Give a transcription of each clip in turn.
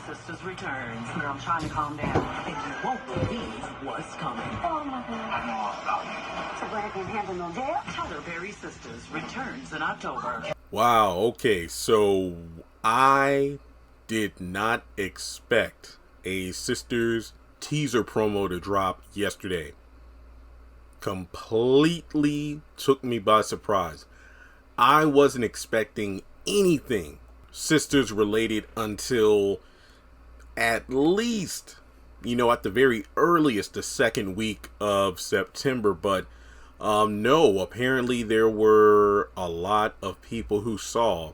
Sistas returns. Girl, I'm trying to calm down. I think you won't believe what's coming. Oh my God. So glad I can't handle no jail. Tyler Perry Sistas returns in October. Wow, okay, so I did not expect a Sisters teaser promo to drop yesterday. Completely took me by surprise. I wasn't expecting anything Sisters related until at least, at the very earliest, the second week of September. But no, apparently there were a lot of people who saw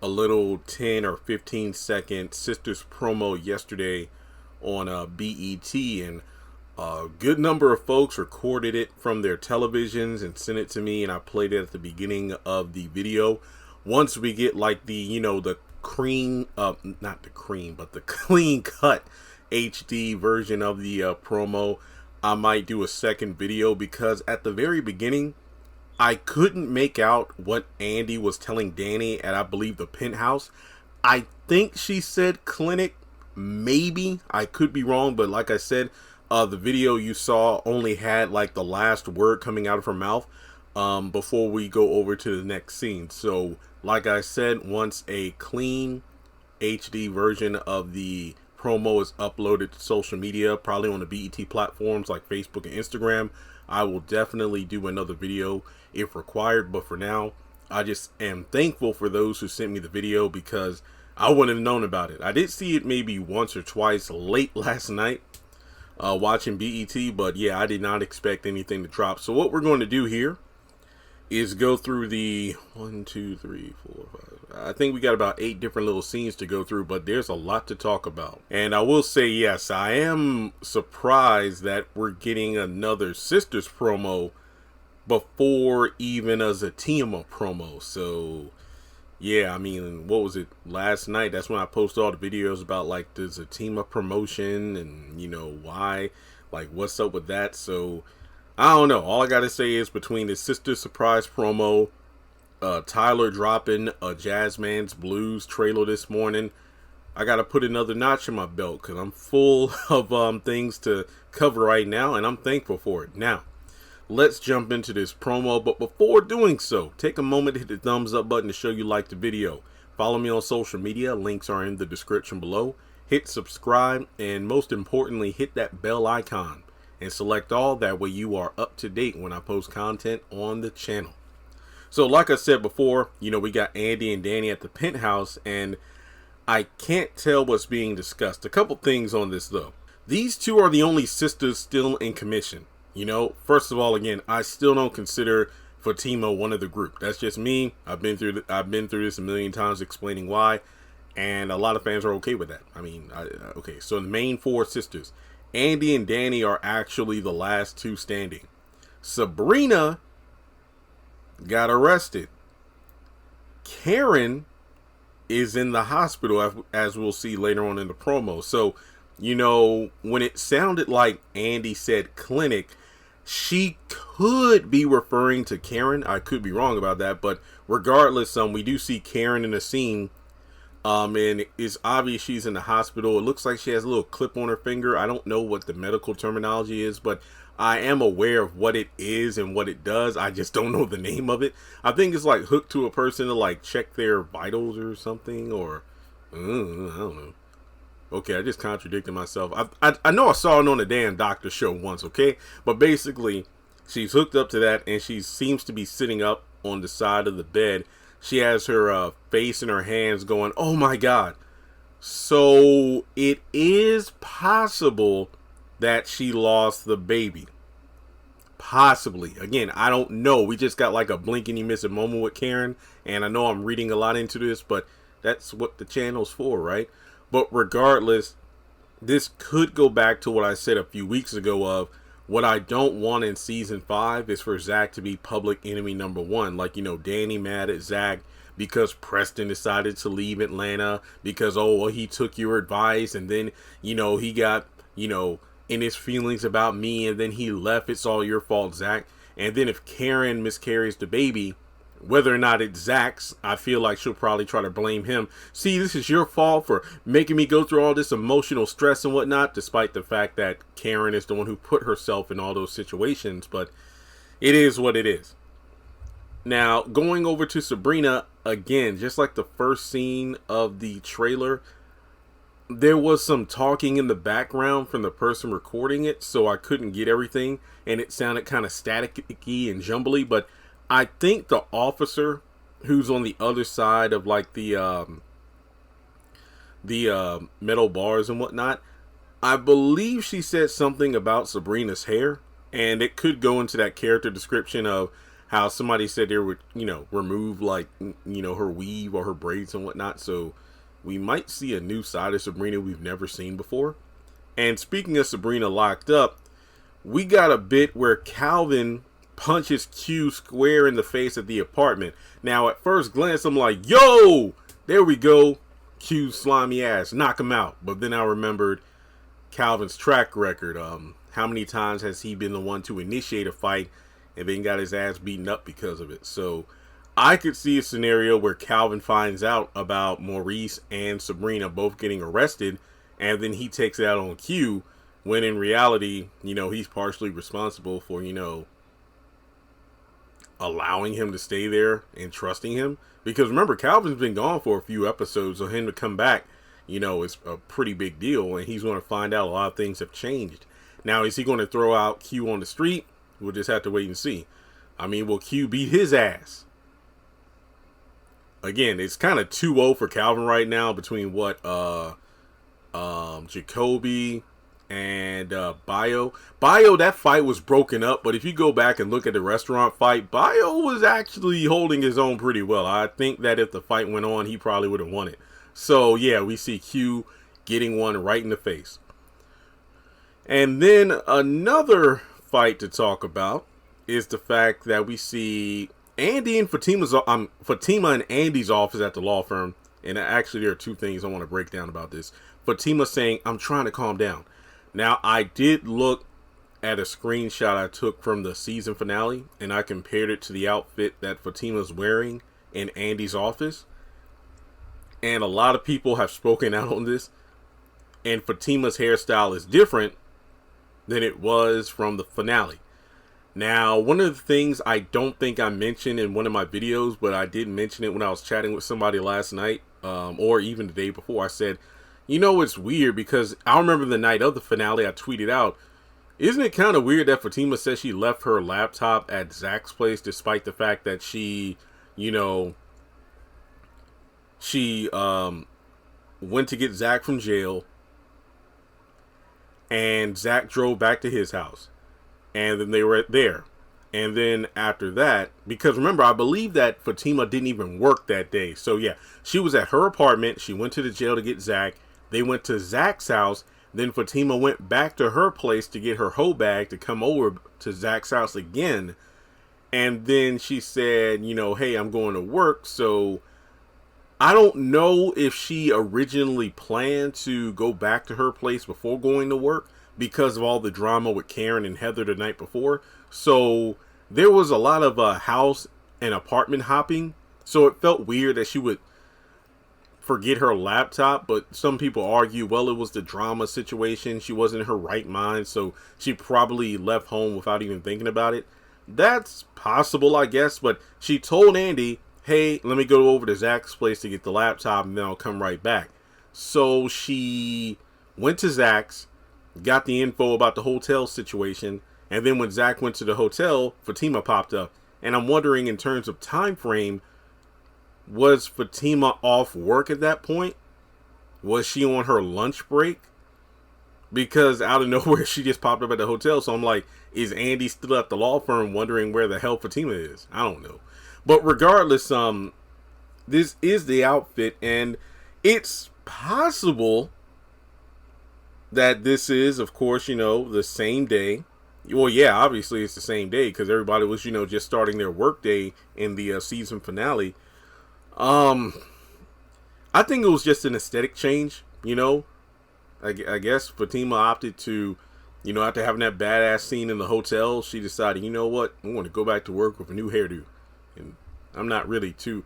a little 10 or 15 second Sisters promo yesterday on BET, and a good number of folks recorded it from their televisions and sent it to me, and I played it at the beginning of the video. Once we get like the, the cream, not the cream, but the clean cut HD version of the promo, I might do a second video, because at the very beginning, I couldn't make out what Andy was telling Danny at, I believe, the penthouse. I think she said clinic, maybe. I could be wrong, but like I said, the video you saw only had like the last word coming out of her mouth before we go over to the next scene. So like I said, once a clean HD version of the promo is uploaded to social media, probably on the BET platforms like Facebook and Instagram, I will definitely do another video if required. But for now, I just am thankful for those who sent me the video, because I wouldn't have known about it. I did see it maybe once or twice late last night watching BET, but yeah, I did not expect anything to drop. So what we're going to do here is go through the 1, 2, 3, 4, 5. I think we got about 8 different little scenes to go through, but there's a lot to talk about. And I will say, yes, I am surprised that we're getting another Sisters promo before even a Zatima promo. So yeah, I mean, what was it, last night? That's when I posted all the videos about like the Zatima promotion and why, like what's up with that. So I don't know. All I gotta say is, between the Sisters surprise promo, Tyler dropping a Jazzman's Blues trailer this morning, I gotta put another notch in my belt, because I'm full of things to cover right now, and I'm thankful for it. Now, let's jump into this promo, but before doing so, take a moment to hit the thumbs up button to show you like the video. Follow me on social media, links are in the description below. Hit subscribe, and most importantly, hit that bell icon and select all. That way you are up to date when I post content on the channel. So like I said before, we got Andy and Danny at the penthouse, and I can't tell what's being discussed. A couple things on this though. These two are the only Sisters still in commission. First of all, again, I still don't consider Fatima one of the group. That's just me. I've been through this a million times explaining why, and a lot of fans are okay with that. I mean, okay, so the main 4 Sisters, Andy and Danny, are actually the last 2 standing. Sabrina got arrested. Karen is in the hospital, as we'll see later on in the promo. So, when it sounded like Andy said clinic, she could be referring to Karen. I could be wrong about that, but regardless, we do see Karen in a scene, and it's obvious she's in the hospital. It looks like she has a little clip on her finger. I don't know what the medical terminology is, but I am aware of what it is and what it does. I just don't know the name of it. I think it's like hooked to a person to like check their vitals or something, or I don't know. Okay, I just contradicted myself. I know I saw it on the damn doctor show once, okay? But basically, she's hooked up to that, and she seems to be sitting up on the side of the bed. She has her face in her hands going, oh my God. So it is possible that she lost the baby. Possibly. Again, I don't know. We just got like a blink and you miss a moment with Karen, and I know I'm reading a lot into this, but that's what the channel's for, right? But regardless, this could go back to what I said a few weeks ago of what I don't want in season 5 is for Zach to be public enemy number 1. Like, Danny mad at Zach because Preston decided to leave Atlanta because, oh, well, he took your advice, and then, he got, in his feelings about me, and then he left. It's all your fault, Zach. And then if Karen miscarries the baby, Whether or not it's Zach's, I feel like she'll probably try to blame him. See, this is your fault for making me go through all this emotional stress and whatnot, despite the fact that Karen is the one who put herself in all those situations. But it is what it is. Now, going over to Sabrina, again, just like the first scene of the trailer, there was some talking in the background from the person recording it, so I couldn't get everything, and it sounded kind of staticky and jumbly, but I think the officer who's on the other side of like the metal bars and whatnot, I believe she said something about Sabrina's hair, and it could go into that character description of how somebody said they would, remove like, her weave or her braids and whatnot. So we might see a new side of Sabrina we've never seen before. And speaking of Sabrina locked up, we got a bit where Calvin punches Q square in the face at the apartment. Now, at first glance, I'm like, yo, there we go. Q's slimy ass, knock him out. But then I remembered Calvin's track record. How many times has he been the one to initiate a fight and then got his ass beaten up because of it? So I could see a scenario where Calvin finds out about Maurice and Sabrina both getting arrested, and then he takes it out on Q, when in reality, he's partially responsible for, allowing him to stay there and trusting him. Because remember, Calvin's been gone for a few episodes, so him to come back, is a pretty big deal, and he's going to find out a lot of things have changed. Now, is he going to throw out Q on the street? We'll just have to wait and see. I mean, will Q beat his ass? Again, it's kind of 2-0 for Calvin right now between what Jacoby and Bio. Bio, that fight was broken up, but if you go back and look at the restaurant fight, Bio was actually holding his own pretty well. I think that if the fight went on, he probably would have won it. So yeah, we see Q getting one right in the face. And then another fight to talk about is the fact that we see Andy and Fatima and Andy's office at the law firm. And actually, there are two things I want to break down about this. Fatima saying, "I'm trying to calm down." Now, I did look at a screenshot I took from the season finale, and I compared it to the outfit that Fatima's wearing in Andy's office. And a lot of people have spoken out on this. And Fatima's hairstyle is different than it was from the finale. Now, one of the things I don't think I mentioned in one of my videos, but I did mention it when I was chatting with somebody last night, or even the day before. I said, it's weird because I remember the night of the finale I tweeted out, isn't it kind of weird that Fatima said she left her laptop at Zach's place despite the fact that she went to get Zach from jail, and Zach drove back to his house, and then they were there. And then after that, because remember, I believe that Fatima didn't even work that day. So yeah, she was at her apartment. She went to the jail to get Zach. They went to Zach's house. Then Fatima went back to her place to get her hoe bag to come over to Zach's house again. And then she said, hey, I'm going to work. So I don't know if she originally planned to go back to her place before going to work because of all the drama with Karen and Heather the night before. So there was a lot of house and apartment hopping. So it felt weird that she would forget her laptop. But some people argue, well, it was the drama situation. She wasn't in her right mind. So she probably left home without even thinking about it. That's possible, I guess. But she told Andy, hey, let me go over to Zach's place to get the laptop and then I'll come right back. So she went to Zach's, got the info about the hotel situation, and then when Zach went to the hotel, Fatima popped up. And I'm wondering, in terms of time frame, was Fatima off work at that point? Was she on her lunch break? Because out of nowhere, she just popped up at the hotel. So I'm like, is Andy still at the law firm wondering where the hell Fatima is? I don't know. But regardless, this is the outfit, and it's possible that this is, of course, the same day. Well, yeah, obviously it's the same day because everybody was, just starting their work day in the season finale. I think it was just an aesthetic change, I guess Fatima opted to, after having that badass scene in the hotel, she decided, you know what, I want to go back to work with a new hairdo. And I'm not really too.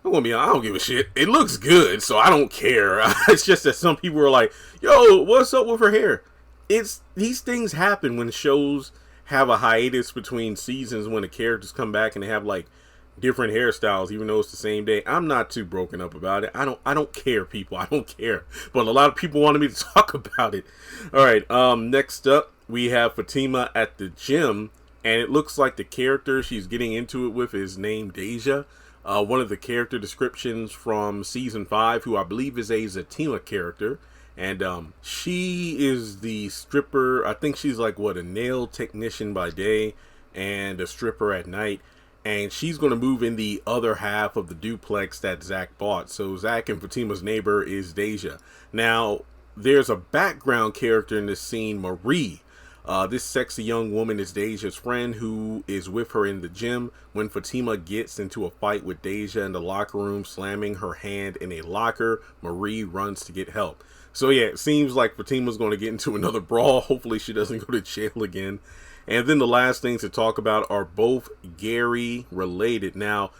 I'm gonna be honest, I don't give a shit. It looks good, so I don't care. It's just that some people are like, yo, what's up with her hair? These things happen when shows have a hiatus between seasons, when the characters come back and they have like different hairstyles, even though it's the same day. I'm not too broken up about it. I don't care, people. I don't care. But a lot of people wanted me to talk about it. All right. Next up, we have Fatima at the gym, and it looks like the character she's getting into it with is named Deja. One of the character descriptions from season 5, who I believe is a Zatima character. And she is the stripper. I think she's like, what, a nail technician by day and a stripper at night. And she's going to move in the other half of the duplex that Zach bought. So Zach and Fatima's neighbor is Deja. Now, there's a background character in this scene, Marie. This sexy young woman is Deja's friend who is with her in the gym when Fatima gets into a fight with Deja in the locker room, slamming her hand in a locker. Marie runs to get help. So yeah, it seems like Fatima's going to get into another brawl. Hopefully she doesn't go to jail again. And then the last things to talk about are both Gary related. Now,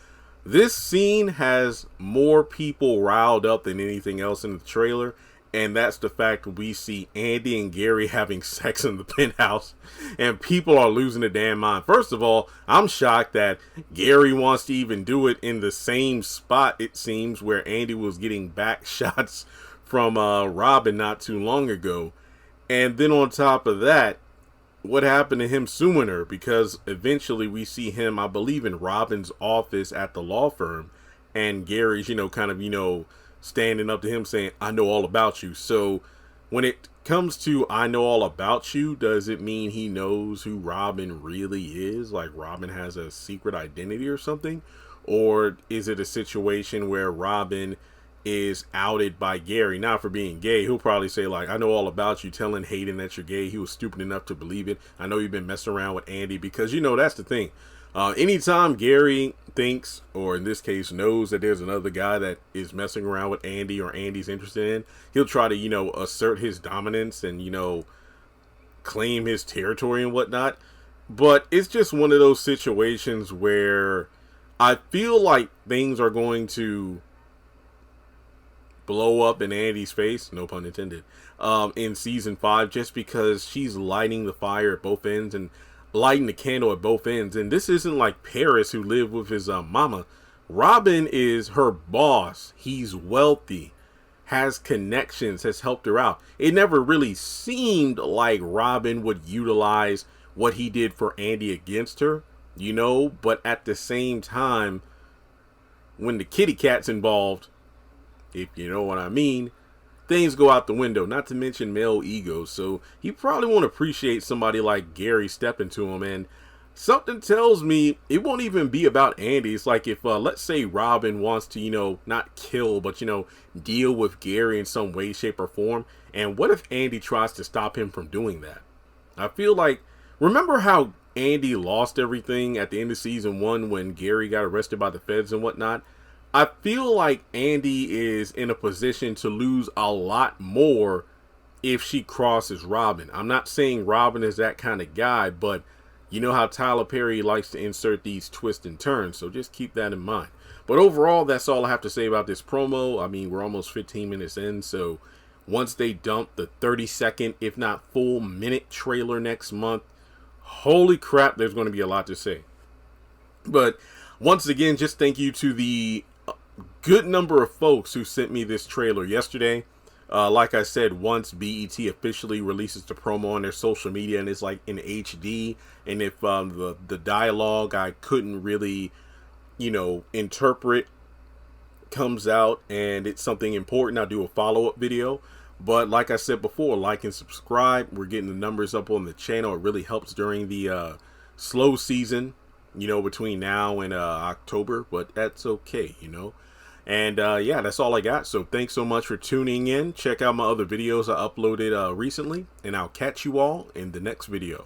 this scene has more people riled up than anything else in the trailer. And that's the fact we see Andy and Gary having sex in the penthouse, and people are losing their damn mind. First of all, I'm shocked that Gary wants to even do it in the same spot, it seems, where Andy was getting back shots from Robin not too long ago. And then on top of that, what happened to him suing her? Because eventually we see him, I believe, in Robin's office at the law firm, and Gary's, standing up to him saying, I know all about you. So when it comes to I know all about you, does it mean he knows who Robin really is? Like Robin has a secret identity or something? Or is it a situation where Robin is outed by Gary, not for being gay? He'll probably say like, I know all about you, telling Hayden that you're gay. He was stupid enough to believe it. I know you've been messing around with Andy, because that's the thing. Anytime Gary thinks, or in this case knows, that there's another guy that is messing around with Andy or Andy's interested in, he'll try to, assert his dominance and, claim his territory and whatnot. But it's just one of those situations where I feel like things are going to blow up in Andy's face, no pun intended, in season 5, just because she's lighting the fire at both ends and lighting the candle at both ends. And this isn't like Paris, who lived with his mama. Robin is her boss. He's wealthy, has connections, has helped her out. It never really seemed like Robin would utilize what he did for Andy against her, but at the same time, when the kitty cat's involved, if you know what I mean, things go out the window, not to mention male ego. So he probably won't appreciate somebody like Gary stepping to him. And something tells me it won't even be about Andy. It's like if, let's say Robin wants to, not kill, but, deal with Gary in some way, shape, or form. And what if Andy tries to stop him from doing that? I feel like, remember how Andy lost everything at the end of season 1 when Gary got arrested by the feds and whatnot? I feel like Andy is in a position to lose a lot more if she crosses Robin. I'm not saying Robin is that kind of guy, but you know how Tyler Perry likes to insert these twists and turns, so just keep that in mind. But overall, that's all I have to say about this promo. I mean, we're almost 15 minutes in, so once they dump the 30-second, if not full minute trailer next month, holy crap, there's going to be a lot to say. But once again, just thank you to the good number of folks who sent me this trailer yesterday. Like I said, once BET officially releases the promo on their social media and it's like in HD, and if the dialogue I couldn't really, interpret comes out and it's something important, I'll do a follow-up video. But like I said before, like and subscribe. We're getting the numbers up on the channel. It really helps during the slow season, between now and October, but that's okay, And yeah, that's all I got. So thanks so much for tuning in. Check out my other videos I uploaded recently, and I'll catch you all in the next video.